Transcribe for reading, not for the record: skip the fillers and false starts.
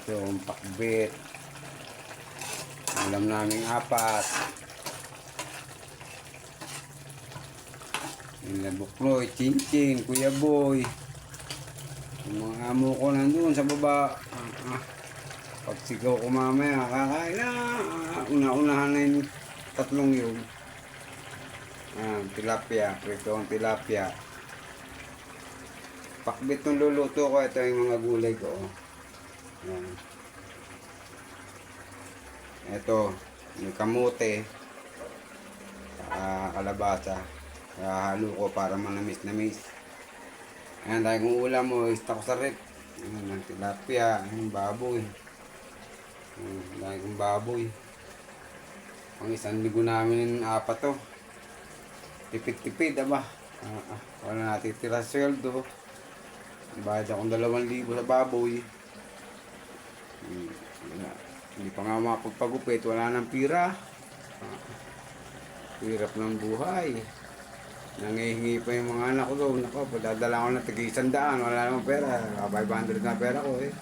Yung pakbit. Alam namin apat. Yung labukloy, chinchin, kuya boy. Yung mga amo ko nandun sa baba. Pag sigaw ko mamaya, kakain na. Una-unahan na yung tatlong yun. Tilapia, prito ang tilapia. Pakbit ng luluto ko, ito yung mga gulay ko. Yan. Ito, yung kamote, kalabasa. Halo ko para manamis-namis. Ayan, dahil kung ulam mo, stock sa rep. Ayan, ang tilapia, yung baboy. Dahil kong baboy. Ang isang ligo namin, apat to. Tipid-tipid, aba. Wala natitira sweldo. Bayad akong 2,000 sa baboy. Hindi pa nga makapagpagupit, wala nang pira. Hirap ng buhay. Nangihingi pa yung mga anak ko doon. Ako, padadala ko na tig-100, wala namang pera. 500 na pera ko eh.